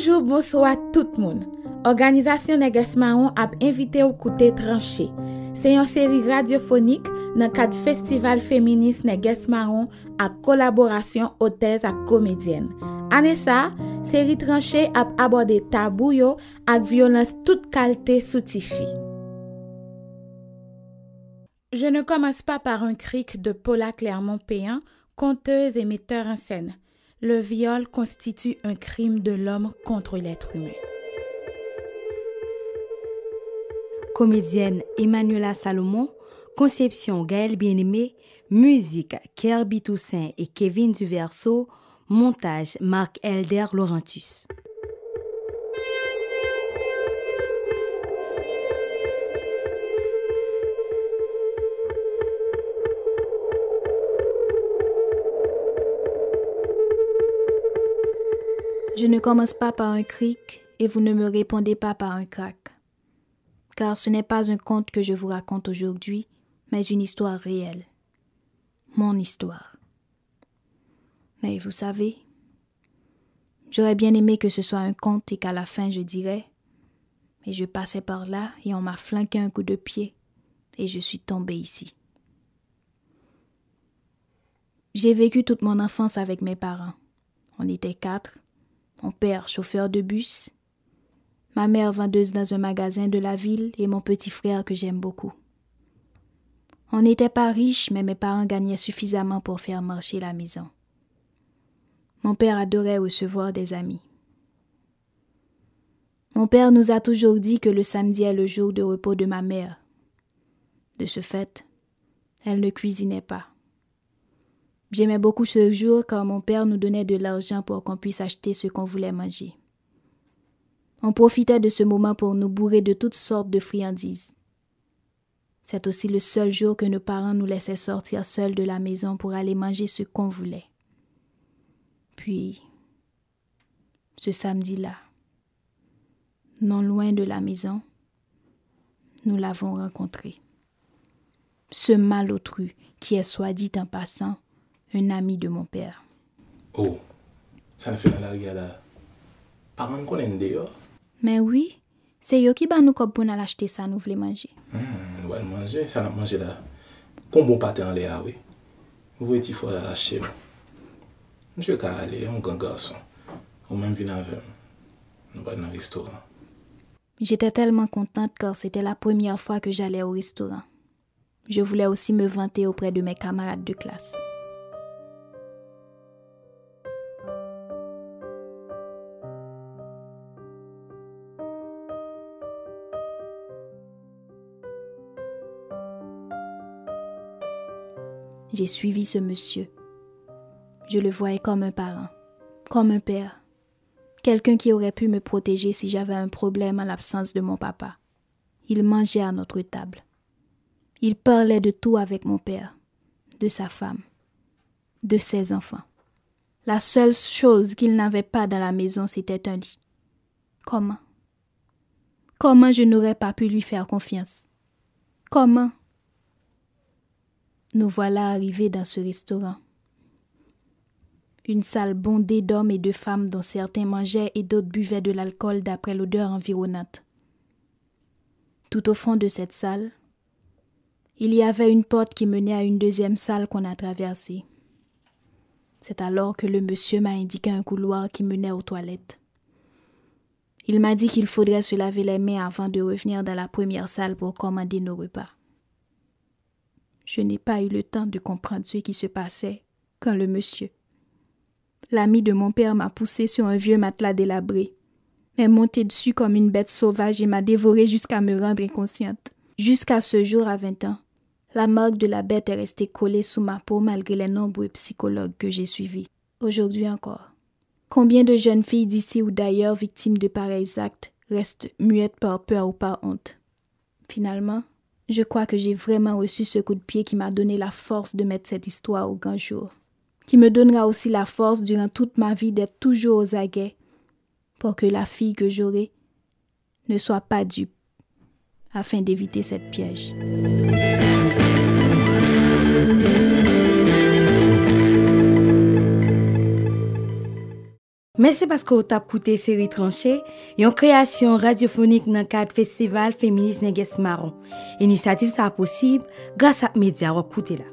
Bonjour, bonsoir tout le monde. Organisation Néges Marron a invité au côté tranché. C'est une série radiophonique dans le cadre Festival féministe Néges Marron à collaboration hôtesse à comédienne. Année ça, série tranché a abordé tabou yo ak violence toute qualité soutifie. Je ne commence pas par un cric de Paula Clermont-Péan, conteuse et metteur en scène. Le viol constitue un crime de l'homme contre l'être humain. Comédienne Emmanuela Salomon, conception Gaël Bien-Aimé, musique Kirby Toussaint et Kevin Duverso, montage Marc Elder Laurentus. Je ne commence pas par un cric et vous ne me répondez pas par un crac. Car ce n'est pas un conte que je vous raconte aujourd'hui, mais une histoire réelle. Mon histoire. Mais vous savez, j'aurais bien aimé que ce soit un conte et qu'à la fin je dirais « Mais je passais par là et on m'a flanqué un coup de pied et je suis tombée ici. » J'ai vécu toute mon enfance avec mes parents. On était 4. Mon père, chauffeur de bus, ma mère, vendeuse dans un magasin de la ville et mon petit frère que j'aime beaucoup. On n'était pas riches, mais mes parents gagnaient suffisamment pour faire marcher la maison. Mon père adorait recevoir des amis. Mon père nous a toujours dit que le samedi est le jour de repos de ma mère. De ce fait, elle ne cuisinait pas. J'aimais beaucoup ce jour car mon père nous donnait de l'argent pour qu'on puisse acheter ce qu'on voulait manger. On profitait de ce moment pour nous bourrer de toutes sortes de friandises. C'est aussi le seul jour que nos parents nous laissaient sortir seuls de la maison pour aller manger ce qu'on voulait. Puis, ce samedi-là, non loin de la maison, nous l'avons rencontré. Ce malotru qui est, soit dit en passant, un ami de mon père. Oh, ça ne fait dans la rue là. Parents nous connaissent dehors. Mais oui, c'est eux qui ba nous comme pour nous acheter ça nous voulons manger. Nous allons manger, ça n'a mangé là. Comme bon pâté en l'air, oui. Vous voyez il faut l'acheter. Monsieur Karale, un grand garçon. Ou même venir avec nous. Nous allons dans le restaurant. J'étais tellement contente car c'était la première fois que j'allais au restaurant. Je voulais aussi me vanter auprès de mes camarades de classe. J'ai suivi ce monsieur. Je le voyais comme un parent, comme un père, quelqu'un qui aurait pu me protéger si j'avais un problème en l'absence de mon papa. Il mangeait à notre table. Il parlait de tout avec mon père, de sa femme, de ses enfants. La seule chose qu'il n'avait pas dans la maison, c'était un lit. Comment je n'aurais pas pu lui faire confiance? Comment? Nous voilà arrivés dans ce restaurant. Une salle bondée d'hommes et de femmes dont certains mangeaient et d'autres buvaient de l'alcool d'après l'odeur environnante. Tout au fond de cette salle, il y avait une porte qui menait à une deuxième salle qu'on a traversée. C'est alors que le monsieur m'a indiqué un couloir qui menait aux toilettes. Il m'a dit qu'il faudrait se laver les mains avant de revenir dans la première salle pour commander nos repas. Je n'ai pas eu le temps de comprendre ce qui se passait quand le monsieur, l'ami de mon père, m'a poussé sur un vieux matelas délabré, m'est monté dessus comme une bête sauvage et m'a dévoré jusqu'à me rendre inconsciente. Jusqu'à ce jour, à 20 ans, la marque de la bête est restée collée sous ma peau malgré les nombreux psychologues que j'ai suivis. Aujourd'hui encore, combien de jeunes filles d'ici ou d'ailleurs victimes de pareils actes restent muettes par peur ou par honte? Finalement, je crois que j'ai vraiment reçu ce coup de pied qui m'a donné la force de mettre cette histoire au grand jour, qui me donnera aussi la force durant toute ma vie d'être toujours aux aguets pour que la fille que j'aurai ne soit pas dupe, afin d'éviter cette piège. Mais c'est parce que vous avez écouté série Tranchée, une création radiophonique dans le cadre festival féministe Neges Marron. Initiative ça possible grâce à médias écoutez là.